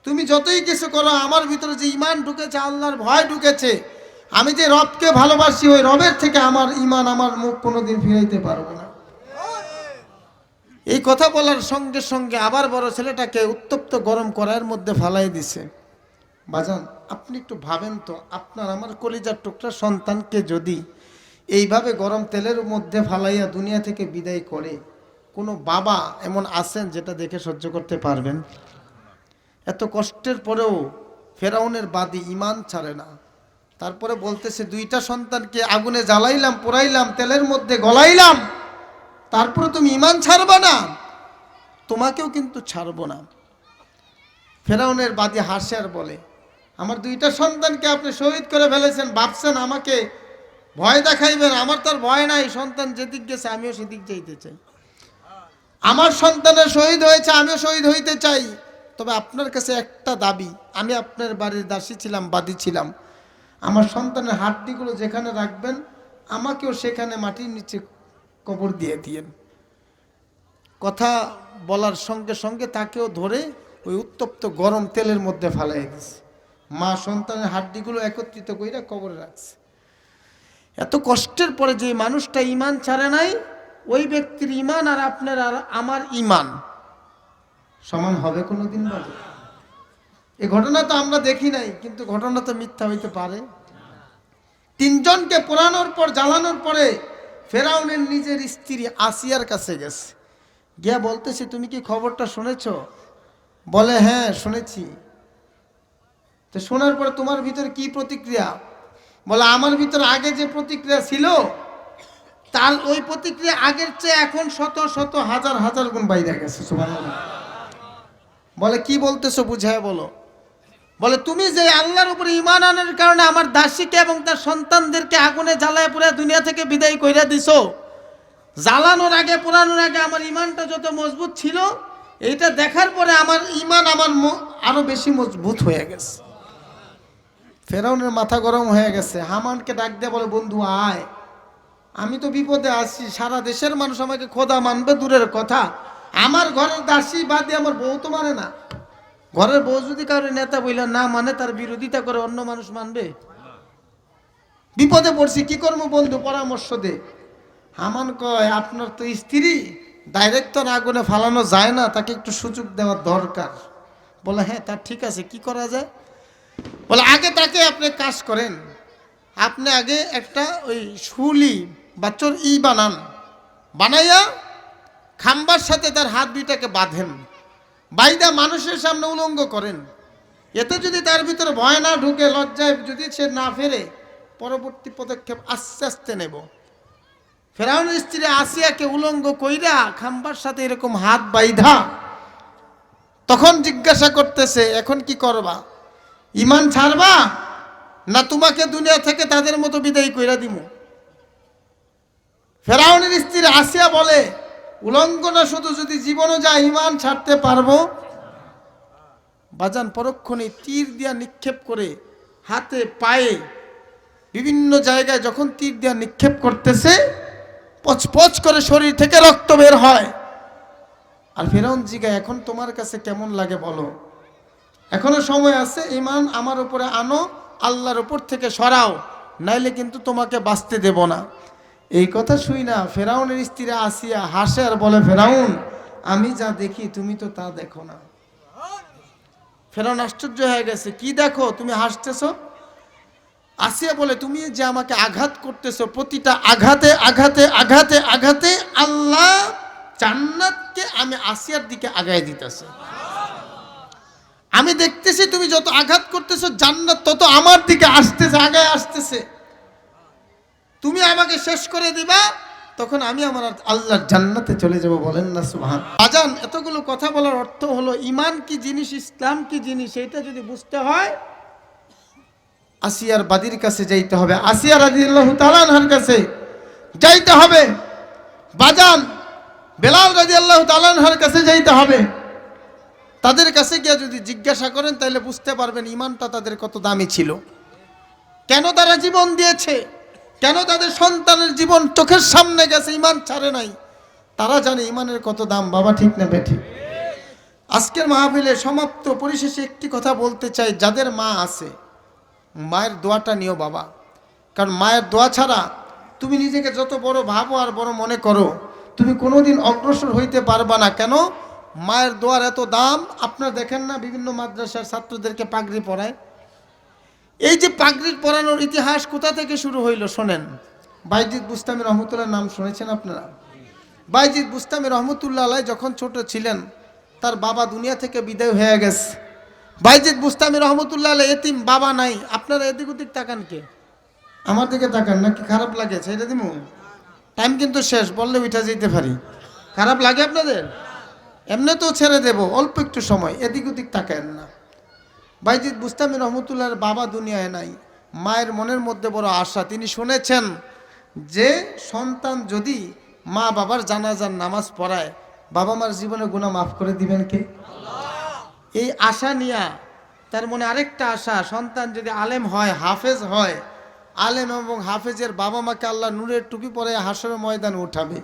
তুমি যতই কিছু করো, আমার ভিতরে যে ইমান ঢুকেছে, আল্লাহর ভয় ঢুকেছে, আমি যে রবকে ভালোবাসি, ওই রবের থেকে আমার ইমান, আমার মুখ কোনোদিন ফিরাইতে পারবো না। এই কথা বলার সঙ্গে সঙ্গে আবার বড় ছেলেটাকে উত্তপ্ত গরম কড়াইয়ের মধ্যে ফালাই দিছে। বাজান আপনি একটু ভাবেন তো, আপনার আমার কলিজার টুকরা সন্তানকে যদি এইভাবে গরম তেলের মধ্যে ফালাইয়া দুনিয়া থেকে বিদায় করে, কোনো বাবা এমন আছেন যেটা দেখে সহ্য করতে পারবেন? এত কষ্টের পরেও ফেরাউনের বাদী ইমান ছাড়ে না। তারপরে বলতেছে 2টা সন্তানকে আগুনে জ্বালাইলাম, পোড়াইলাম, তেলের মধ্যে গলাইলাম, তারপরে তুমি ইমান ছাড়বা না, তোমাকেও কিন্তু ছাড়বো না। ফেরাউনের বাদী হাসে আর বলে আমার 2টা সন্তানকে আপনি শহীদ করে ফেলেছেন, ভাবছেন আমাকে ভয় দেখাইবেন, আমার তার ভয় নাই, সন্তান যেদিক গেছে আমিও সেদিক যাইতে চাই, আমার সন্তানের শহীদ হয়েছে, আমিও শহীদ হইতে চাই, তবে আপনার কাছে একটা দাবি, আমি আপনার বাড়ির দাসী ছিলাম, বাদী ছিলাম, আমার সন্তানের হাড্ডিগুলো যেখানে রাখবেন আমাকেও সেখানে মাটির নিচে কবর দিয়ে দিয়েন। কথা বলার সঙ্গে সঙ্গে তাকেও ধরে ওই উত্তপ্ত গরম তেলের মধ্যে ফালাই দিছে। মা সন্তানের হাড্ডিগুলো একত্রিত কইরা কবরে রাখছে। এত কষ্টের পরে যে মানুষটা ইমান ছাড়ে নাই, ওই ব্যক্তির ইমান আর আপনার আর আমার ইমান সমান হবে কোনোদিন? বলে এই ঘটনা তো আমরা দেখি নাই, কিন্তু ঘটনা তো মিথ্যা হইতে পারে। 3 জনকে পোড়ানোর পর, জ্বালানোর পরে ফেরাউনের নিজের স্ত্রী আসিয়ার কাছে গেছে, গিয়া বলতেছে তুমি কি খবরটা শুনেছ? বলে হ্যাঁ শুনেছি। তো শোনার পরে তোমার ভিতরে কি প্রতিক্রিয়া? বলে আমার ভিতরে আগে যে প্রতিক্রিয়া ছিল, তার ওই প্রতিক্রিয়া আগের চেয়ে এখন শত শত হাজার হাজার গুণ বাইরে গেছে। সুবহানাল্লাহ। বলে কি বলতেছো, বুঝায় বলো। বলে তুমি যে আল্লাহর উপরে ঈমান আনার কারণে আমার দাসীকে এবং তার সন্তানদেরকে আগুনে জ্বালায় পুরো দুনিয়া থেকে বিদায় কইরা দিছো, জ্বালানোর আগে, পোড়ানোর আগে আমার ঈমানটা যত মজবুত ছিল, এইটা দেখার পরে আমার ঈমান আমার আরো বেশি মজবুত হয়ে গেছে। ফেরাউনের মাথা গরম হয়ে গেছে। হামানকে ডাক দিয়ে বলে বন্ধু আয়, আমি তো বিপদে আছি, সারা দেশের মানুষ আমাকে খোদা মানবে দূরের কথা, আমার ঘরের দাসী বাদে আমার বউ তো মানে না। ঘরের বউ যদি কারোর নেতা বইলা না মানে, তার বিরোধিতা করে অন্য মানুষ মানবে? বিপদে পড়ছি, কি করবো বন্ধু, পরামর্শ দে। হামান কয় আপনার তো স্ত্রী, ডাইরেক্ট তো আগুনে ফালানো যায় না, তাকে একটু সুযোগ দেওয়ার দরকার। বলে হ্যাঁ তা ঠিক আছে, কি করা যায়? বলে আগে তাকে আপনি কাজ করেন, আপনি আগে একটা ওই শুলি বাচ্চর বানান, বানাইয়া খাম্বার সাথে তার হাত 2টাকে বাঁধেন, বাইদা মানুষের সামনে উলঙ্গ করেন। এতে যদি তার ভিতরে ভয় না ঢুকে, লজ্জায় যদি সে না ফেরে, পরবর্তী পদক্ষেপ আস্তে আস্তে নেব। ফেরাউনের স্ত্রী আসিয়াকে উলঙ্গ কইরা খাম্বার সাথে এরকম হাত বাইধা তখন জিজ্ঞাসা করতেছে এখন কি করবা, ঈমান ছাড়বা না তোমাকে দুনিয়া থেকে তাদের মতো বিদায় কইরা দিমু? ফেরাউনের স্ত্রী আসিয়া বলে উলঙ্গ না শুধু, যদি জীবনও যায় ঈমান ছাড়তে পারবো? বাজান পরক্ষণে তীর দিয়া নিক্ষেপ করে, হাতে পায়ে বিভিন্ন জায়গায় যখন তীর দিয়া নিক্ষেপ করতেছে, পচপচ করে শরীর থেকে রক্ত বের হয়। আর ফেরাউন জিগায় এখন তোমার কাছে কেমন লাগে বলো, এখনো সময় আছে, ঈমান আমার উপরে আনো, আল্লাহর উপর থেকে সরাও, নাইলে কিন্তু তোমাকে বাঁচতে দেব না। এই কথা শুই না ফেরাউনের স্ত্রী আসিয়া হাসে আর বলে ফেরাউন আমি যা দেখি তুমি তো তা দেখো না। ফেরাউন আশ্চর্য হয়ে গেছে, কি দেখো তুমি হাসতেছো? আসিয়া বলে, তুমি যে আমাকে আঘাত করতেছো, প্রতিটা আঘাতে আঘাতে আঘাতে আঘাতে আল্লাহ জান্নাতকে আমি আসিয়ার দিকে আগায় দিতেছে। আমি দেখতেছি তুমি যত আঘাত করতেছো জান্নাত তত আমার দিকে আসতেছে, আগায় আসতেছে। তুমি আমাকে শেষ করে দিবা, তখন আমি আমার আল্লাহর জান্নাতে চলে যাব। বলেন না সুবহান। আজান, এতগুলো কথা বলার অর্থ হলো ঈমান কি জিনিস, ইসলাম কি জিনিস, এটা যদি বুঝতে হয় আসিয়ার বাদীর কাছে যাইতে হবে, আসিয়া রাদিয়াল্লাহু তাআলা আনহার কাছে যাইতে হবে। বাজান বেলাল রাদিয়াল্লাহু তাআলা আনহার কাছে যাইতে হবে। তাদের কাছে গিয়ে যদি জিজ্ঞাসা করেন তাহলে বুঝতে পারবেন ঈমানটা তাদের কত দামি ছিল, কেন তারা জীবন দিয়েছে, কেন তাদের সন্তানের জীবন চোখের সামনে গেছে, ঈমান ছাড়ে নাই। তারা জানে ঈমানের কত দাম। বাবা ঠিক না বেঠিক? আজকের মাহফিলে সমাপ্ত পরিশেষে একটি কথা বলতে চাই, যাদের মা আছে মায়ের দোয়াটা নিও বাবা। কারণ মায়ের দোয়া ছাড়া তুমি নিজেকে যত বড় ভাবো আর বড় মনে করো, তুমি কোনোদিন অগ্রসর হইতে পারবা না। কেন? মায়ের দোয়ার এত দাম। আপনারা দেখেন না বিভিন্ন মাদ্রাসার ছাত্রদেরকে পাগড়ি পরায়। এই যে পাগড়ির পরানোর ইতিহাস কোথা থেকে শুরু হইল শোনেন। বাইজিদ বুস্তামি রহমতুল্লাহ নাম শুনেছেন আপনারা? বাইজিদ বুস্তামি রহমতুল্লাহ আলাই যখন ছোট ছিলেন তার বাবা দুনিয়া থেকে বিদায় হয়ে গেছে। বাইজিদ বুস্তামি রহমতুল্লাহ আলাই এতিম, বাবা নাই। আপনারা এদিক ওদিক তাকান কে? আমার দিকে তাকান, নাকি খারাপ লাগে? ছেড়ে দিমু? টাইম কিন্তু শেষ, বললে উঠা যেতে পারি। খারাপ লাগে আপনাদের? এমনি তো ছেড়ে দেব, অল্প একটু সময়, এদিক ওদিক তাকান না। বাইজিদ বুস্তামি রহমতুল্লাহর বাবা দুনিয়ায় নাই। মায়ের মনের মধ্যে বড় আশা। তিনি শুনেছেন যে সন্তান যদি মা বাবার জানাজার নামাজ পড়ায়, বাবা মার জীবনে গুনাহ মাফ করে দিবেন কে? এই আশা নিয়া তার মনে আরেকটা আশা, সন্তান যদি আলেম হয়, হাফেজ হয়, আলেম এবং হাফেজের বাবা মাকে আল্লাহ নূরের টুপি পরে হাসরের ময়দানে উঠাবে।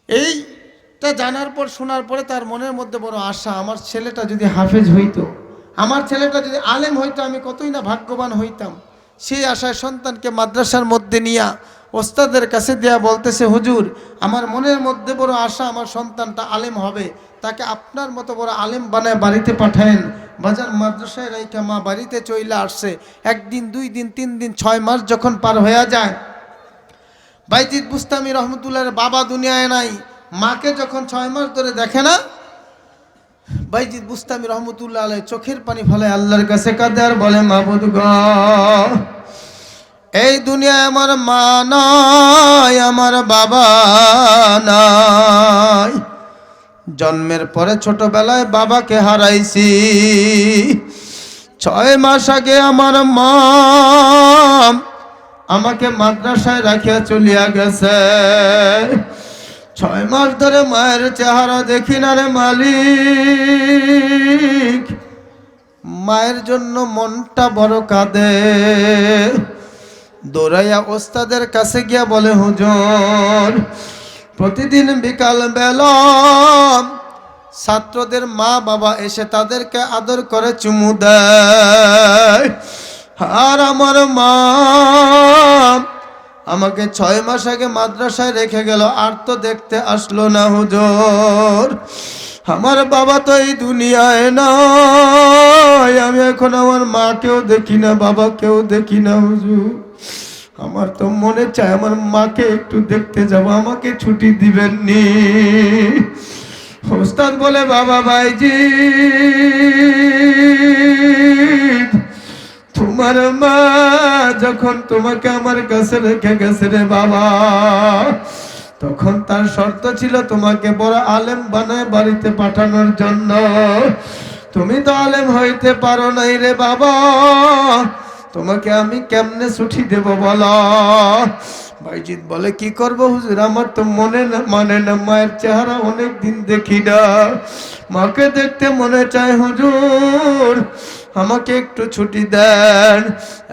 এইটা জানার পর, শোনার পরে তার মনের মধ্যে বড় আশা, আমার ছেলেটা যদি হাফেজ হইতো, আমার ছেলেটা যদি আলেম হইতো, আমি কতই না ভাগ্যবান হইতাম। সেই আশায় সন্তানকে মাদ্রাসার মধ্যে নিয়া ওস্তাদের কাছে দেয়া বলতেছে, হুজুর আমার মনের মধ্যে বড় আশা আমার সন্তানটা আলেম হবে, তাকে আপনার মতো বড় আলেম বানায় বাড়িতে পাঠায়েন। বাজার মাদ্রাসায় রাইখা মা বাড়িতে চইলা আসছে। একদিন, 2 দিন, 3 দিন, 6 মাস যখন পার হয়ে যায়, বাইজিদ বুস্তামি রহমতুল্লাহর বাবা দুনিয়ায় নাই। মাকে যখন 6 মাস ধরে দেখে না, বাইজিদ বুস্তামি রহমতুল্লাহ আলাইহি চোখের পানি ফেলায় আল্লাহর কাছে কাঁদে আর বলে, মাবুদ গো, এই দুনিয়ায় আমার মা নাই, আমার বাবা নাই। জন্মের পরে ছোটবেলায় বাবাকে হারাইছি। 6 মাস আগে আমার মা আমাকে মাদ্রাসায় রাখিয়া চলিয়া গেছে। 6 মাস ধরে মায়ের চেহারা দেখি না রে মালিক। মায়ের জন্য মনটা বড় কাঁদে। দৌড়াইয়া ওস্তাদের কাছে গিয়া বলে, হুজুর প্রতিদিন বিকাল বেলা ছাত্রদের মা বাবা এসে তাদেরকে আদর করে চুমু দেয়, আর আমার মা আমাকে 6 মাস আগে মাদ্রাসায় রেখে গেল, আর তো দেখতে আসলো না হুজুর। আমার বাবা তো এই দুনিয়ায় নাই, আমি এখন আমার মাকেও দেখি না, বাবাকেও দেখি না হুজুর। আমার তো মনে চায় আমার মাকে একটু দেখতে যাব, আমাকে ছুটি দিবেন নি? ওস্তাদ বলে, বাবা বাইজিদ, তোমার মা যখন তোমাকে আমার কাছে রেখে গেছে রে বাবা, তখন তার শর্ত ছিল তোমাকে বড় আলেম বানায় বাড়িতে পাঠানোর জন্য। তুমি তো আলেম হইতে পারো নাই রে বাবা, তোমাকে আমি কেমনে ছুটি দেব বলো? বাইজিদ বলে, কি করব হুজুর, আমার তো মানে না, মায়ের চেহারা অনেক দিন দেখি না, মাকে দেখতে মনে চায় হুজুর, আমাকে একটু ছুটি দেন।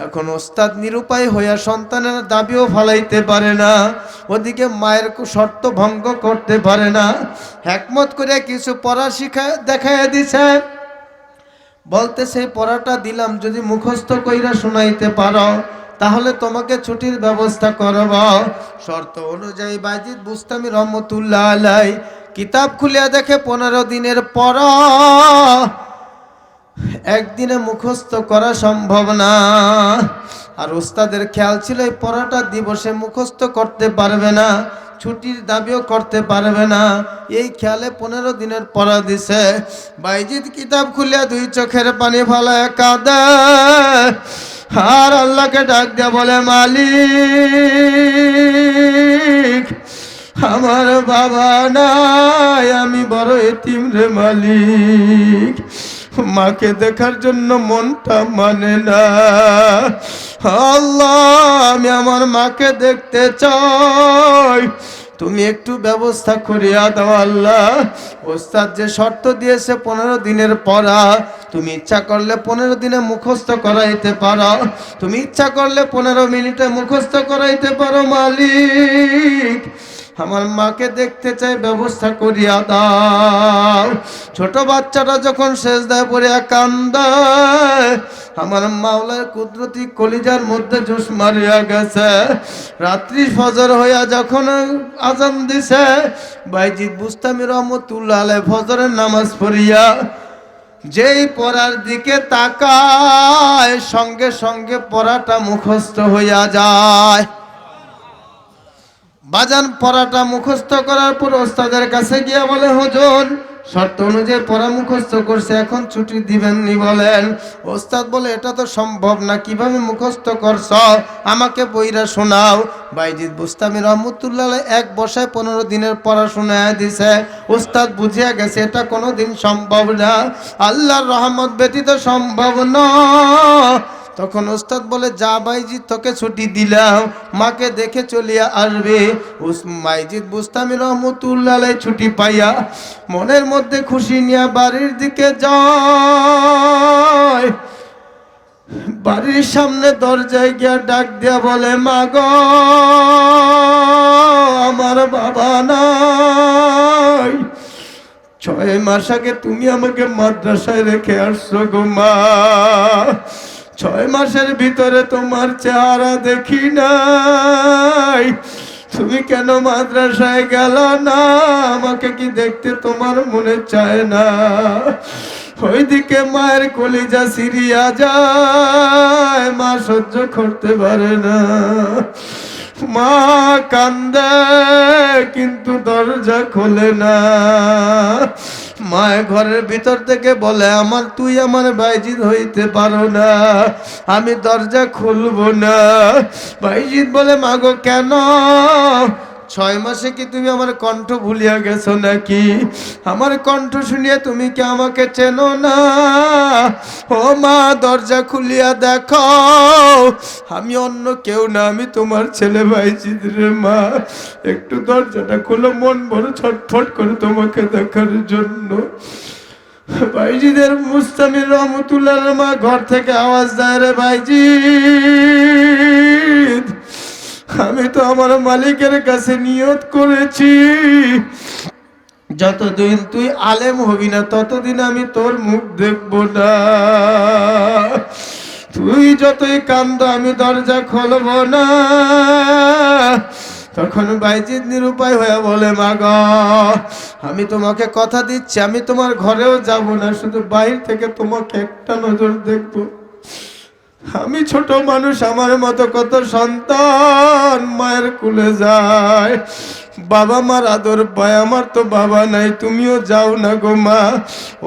এখন ওস্তাদ নিরুপায় হইয়া সন্তানের দাবিও ফালাইতে পারে না, ওদিকে মায়ের শর্ত ভঙ্গ করতে পারে না। হিকমত করে কিছু পড়া দেখাইয়া দিছে। বলতেছে, পড়াটা দিলাম, যদি মুখস্থ কইরা শোনাইতে পারো তাহলে তোমাকে ছুটির ব্যবস্থা করব। শর্ত অনুযায়ী বাইজিদ বুস্তামি রহমতুল্লাহ আলাইহি কিতাব খুলিয়া দেখে 15 দিনের পড়া। একদিনে মুখস্থ করা সম্ভব না। আর ওস্তাদের খেয়াল ছিল এই পড়াটা দিবসে মুখস্থ করতে পারবে না, ছুটির দাবিও করতে পারবে না। এই খেয়ালে 15 দিনের পড়া দিছে। বাইজিদ কিতাব খুলিয়া 2 চোখের পানি ফালায় কাঁদে আর আল্লাহকে ডাক দিয়া বলে, মালিক আমার বাবা নাই, আমি বড় এতিম রে মালিক। মাকে দেখার জন্য মনটা মানে না। আল্লাহ আমি আমার মাকে দেখতে চাই, তুমি একটু ব্যবস্থা করিয়া দাও আল্লাহ। ওস্তাদ যে শর্ত দিয়েছে 15 দিনের পড়া, তুমি ইচ্ছা করলে 15 দিনে মুখস্থ করাইতে পারো, তুমি ইচ্ছা করলে 15 মিনিটে মুখস্থ করাইতে পারো। মালিক আমার মাকে দেখতে চাই, ব্যবস্থা করিয়া দাও। ছোট বাচ্চাটা যখন সেজদায় পড়িয়া কান্দায়, আমার মাওলার কুদরতি কলিজার মধ্যে জোশ মারিয়া গেছে। রাত্রি ফজর হইয়া যখন আজান দিছে, বাইজিদ বুস্তামি রহমতুল্লাহ আলাইহি ফজরের নামাজ পড়িয়া যেই পড়ার দিকে তাকায়, সঙ্গে সঙ্গে পড়াটা মুখস্থ হইয়া যায়। বাজান পড়াটা মুখস্থ করার পর ওস্তাদের কাছে গিয়ে বলে, হুজুর শর্ত অনুযায়ী পড়া মুখস্থ করছে, এখন ছুটি দিবেননি বলেন। ওস্তাদ বলে, এটা তো সম্ভব না, কিভাবে মুখস্থ করছ আমাকে বইরা শোনাও। বাইজিদ বুস্তামি রহমতুল্লাহ এক বসায় 15 দিনের পড়াশোনা দিছে। ওস্তাদ বুঝিয়া গেছে এটা কোনোদিন সম্ভব না, আল্লাহর রহমত ব্যতীত সম্ভব না। তখন ওস্তাদ বলে, যা বাইজিদ তোকে ছুটি দিলাম, মাকে দেখে চলিয়া আসবে। বাইজিদ বুস্তামি রহমতুল্লাহ আলাইহি ছুটি পাইয়া মনের মধ্যে খুশি নিয়ে বাড়ির দিকে যায়। বাড়ির সামনে দরজায় গিয়া ডাক দিয়া বলে, মা গো আমার বাবা নাই, 6 মাস আগে তুমি আমাকে মাদ্রাসায় রেখে আসছো গো মা। 6 মাসের ভিতরে তোমার চেহারা দেখি নাই, তুমি কেন মাদ্রাসায় গেল না? আমাকে কি দেখতে তোমার মনে চায় না? ওইদিকে মায়ের কলিজা সিরিয়া যায়, মা সহ্য করতে পারে না, মা কান্দে কিন্তু দরজা খোলে না। মায়ের ঘরের ভিতর থেকে বলে, তুই আমার বাইজিদ হইতে পারো না, আমি দরজা খুলবো না। বাইজিদ বলে, মাগো কেন? 6 মাসে কি তুমি আমার কণ্ঠ ভুলিয়া গেছো নাকি? আমার কণ্ঠ শুনিয়ে তুমি কি আমাকে চেনো না? ও মা দরজা খুলিয়া দেখো, আমি অন্য কেউ না, আমি তোমার ছেলে বাইজিদ রে মা। একটু দরজাটা খুলো, মন বড় ছটফট করে তোমাকে দেখার জন্য। বাইজিদের মুস্তামির রহমতুল্লাহ মা ঘর থেকে আওয়াজ দেয়, রে বাইজিদ আমি তো আমার মালিকের কাছে নিয়ত করেছি, যতদিন তুই আলেম হবি না ততদিন আমি তোর মুখ দেখব না। তুই যতই কান্দ আমি দরজা খুলব না। তখন বাইজিদ নিরুপায় হয়ে বলে, মা গো আমি তোমাকে কথা দিচ্ছি, আমি তোমার ঘরেও যাব না, শুধু বাইরে থেকে তোমাকে একটা নজর দেখব। আমি ছোট মানুষ, আমার মতো কত সন্তান মায়ের কুলে যায়, বাবা মার আদর পায়, আমার তো বাবা নাই, তুমিও যাও না গো মা।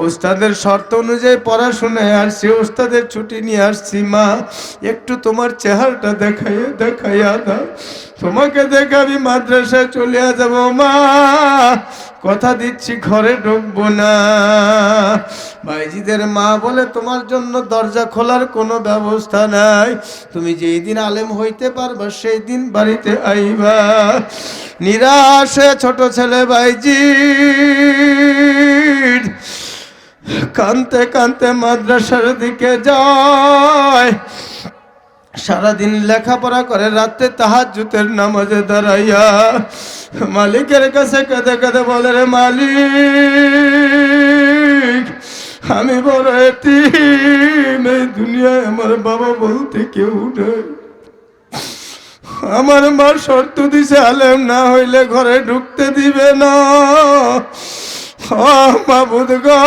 ওস্তাদের শর্ত অনুযায়ী পড়াশোনায় আসছি, ওস্তাদের ছুটি নিয়ে আসছি, মা একটু তোমার চেহারাটা দেখাইয়া দাও, তোমাকে দেখে আমি মাদ্রাসায় চলিয়া যাব মা, কথা দিচ্ছি ঘরে ঢুকবো না। বাইজিদের মা বলে, তোমার জন্য দরজা খোলার কোনো ব্যবস্থা নাই, তুমি যেই দিন আলেম হইতে পারবা সেই দিন বাড়িতে আইবা। নিরাশে ছোট ছেলে বাইজিদ কানতে কানতে মাদ্রাসার দিকে যায়। সারাদিন লেখাপড়া করে, রাতে তাহাজ্জুদের নামাজে দাঁড়াইয়া মালিকের কাছে কাঁদে কাঁদে বলে, রে মালিক আমি বড় এতিম, এই দুনিয়ায় আমার বাবা বলতে কেউ নেই, আমার মা শর্ত দিছে আলেম না হইলে ঘরে ঢুকতে দিবে না, মাবুদ গো,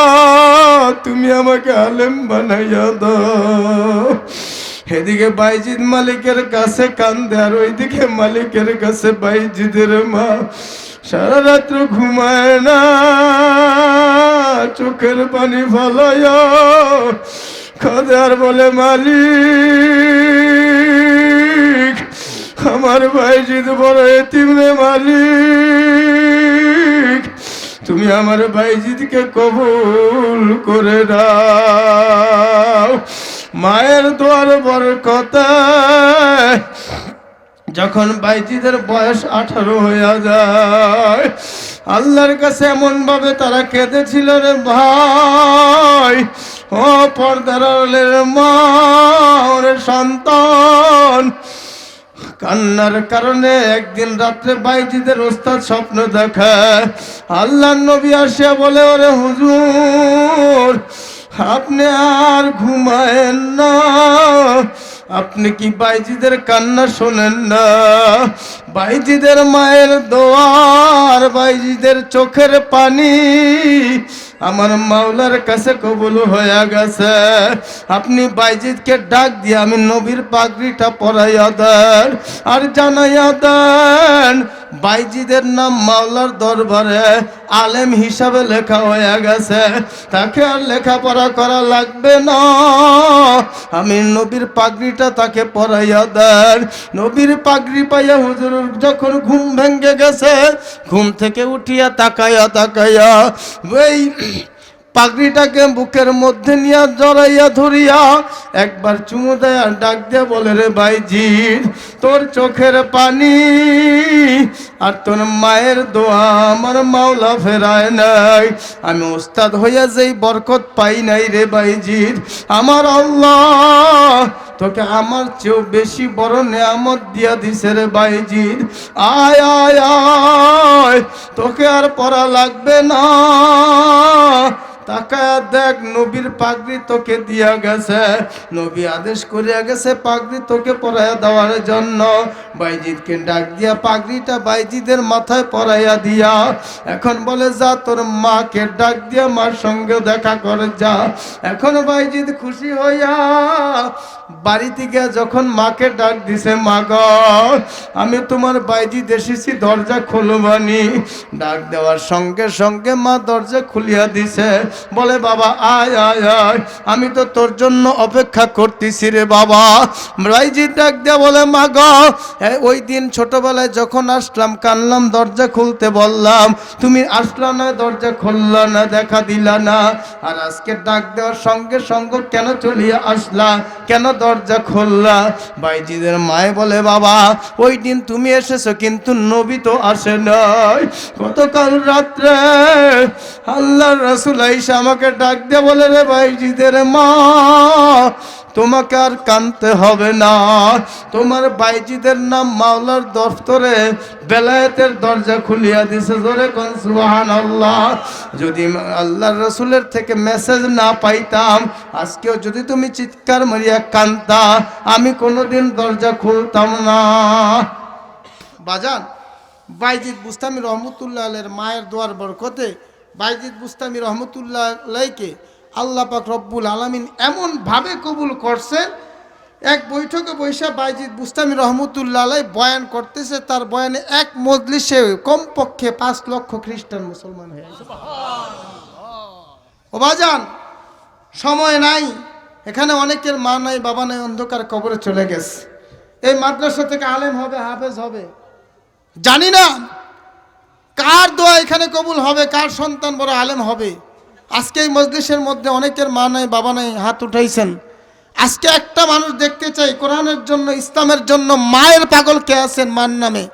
তুমি আমাকে আলেম বানাইয়া দাও। এদিকে বাইজিদ মালিকের কাছে কান্দে, আর ওইদিকে মালিকের কাছে বাইজিদের মা সারা রাত্র ঘুমায় না, চোখের পানি ফলাইয়া কাঁদে আর বলে, মালিক আমার বাইজিদ বড় এতিম রে মালিক, তুমি আমার বাইজিদকে কবুল করে দাও। মায়ের দোয়ার বরকতে যখন বাইজিদের বয়স 18 হয়ে যায়, আল্লাহর কাছে এমন ভাবে তারা কেঁদেছিল রে ভাই, ও পর্দার আড়ালের মা, ওরে সন্তান, কান্নার কারণে একদিন রাত্রে বাইজিদের ওস্তাদ স্বপ্ন দেখে। আল্লাহর নবী আসিয়া বলে, ওরে হুজুর, আপনি আর ঘুমায়েন না, আপনি কি বাইজিদের কান্না শোনেন না? বাইজিদের মায়ের দোয়ার, বাইজিদের চোখের পানি আমার মাওলার কাছে কবুল হয়ে গেছে। আপনি বাইজিদকে ডাক দিয়ে আমি নবীর পাগড়িটা পরাইয়া দেন আর জানাইয়া দেন বাইজিদের নাম মাওলার দরবারে আলেম হিসাবে লেখা হয়ে গেছে, তাকে আর লেখাপড়া করা লাগবে না। আমি নবীর পাগড়িটা তাকে পরাইয়া দেন। নবীর পাগড়ি পাইয়া হুজুর যখন ঘুম ভেঙে গেছে, ঘুম থেকে উঠিয়া তাকাইয়া ওই পাগড়িটাকে বুকের মধ্যে নিয়ে জড়াইয়া ধরিয়া একবার চুমু দেয় আর ডাক দিয়া বলে, রে বাইজিদ, তোর চোখের পানি আর তোর মায়ের দোয়া আমার মাওলা ফেরায় নাই। আমি ওস্তাদ হইয়া যেই বরকত পাই নাই রে বাইজিদ, আমার আল্লাহ তোকে আমার চেয়েও বেশি বড় নেয়ামত দিয়া দিছে রে বাইজিদ। আয় আয় আয়, তোকে আর পড়া লাগবে না, তাকায়া দেখ নবীর পাগড়ি তোকে দিয়া গেছে, নবী আদেশ করিয়া গেছে পাগড়ি তোকে পরাইয়া দেওয়ার জন্য। বাইজিদকে ডাক দিয়া পাগড়িটা বাইজিদের মাথায় পরাইয়া দিয়া এখন বলে, যা তোর মাকে ডাক দিয়া মার সঙ্গে দেখা করে যা। এখন বাইজিদ খুশি হইয়া বাড়িতে গিয়া যখন মাকে ডাক দিছে, মা গো, আমি তোমার বাইজিদ এসেছি, দরজা খুলবানি। ডাক দেওয়ার সঙ্গে সঙ্গে মা দরজা খুলিয়া দিছে, বলে, বাবা আয় আয় আয়, আমি তো তোর জন্য অপেক্ষা করতেছি রে বাবা। বাইজিদ ডাক দেয়া বলে, মা গো, ওই দিন ছোটবেলায় যখন আসলাম কানলাম, দরজা খুলতে বললাম, তুমি আসলা না, দরজা খুললা না, দেখা দিলা না, আর আজকে ডাক দেওয়ার সঙ্গে সঙ্গে কেন চলিয়ে আসলা, কেন দরজা খুললা? বাইজিদের মায়ে বলে, বাবা ওই দিন তুমি এসেছো কিন্তু নবী তো আসে নাই। গতকাল রাত্রে আল্লাহর রাসূল আইসা আমাকে ডাক দিয়ে বলে, রে বাইজিদের মা, তোমাকে আর কাঁদতে হবে না, তোমার বাইজিদের নাম মাওলার দফতরে বেলায়েতের দরজা খুলিয়া দিছে। জোরে কোন সুবহানাল্লাহ। যদি আল্লাহর রাসূলের থেকে মেসেজ না পাইতাম, আজকেও যদি তুমি চিৎকার মারিয়া কাঁদতা, আমি কোনোদিন দরজা খুলতাম না। বাজান, বাইজিদ বুস্তামি রহমতুল্লাহ আলাইহির মায়ের দোয়ার বরকতে বাইজিদ বুস্তামি রহমতুল্লাহ আলাইহিকে আল্লাহ পাক রব্বুল আলামিন এমন ভাবে কবুল করছে। এক বৈঠকে বৈশা বাইজিদ বুস্তামি রহমতুল্লাহ আলাইহি বয়ান করতেছে, তার বয়ানে এক মজলিসে কমপক্ষে 5 লক্ষ খ্রিস্টান মুসলমান হয়ে গেছে। ও বাজান, সময় নাই, এখানে অনেকের মা নাই, বাবা নাই, অন্ধকার কবরে চলে গেছে। এই মাদ্রাসা থেকে আলেম হবে, হাফেজ হবে, জানি না কার দোয়া এখানে কবুল হবে, কার সন্তান বড় আলেম হবে। আজকে এই মজলিসের মধ্যে অনেকের মা নাই, বাবা নাই, হাত উঠাইছেন। আজকে একটা মানুষ দেখতে চাই কোরআনের জন্য, ইসলামের জন্য মায়ের পাগল কে আছেন মার নামে।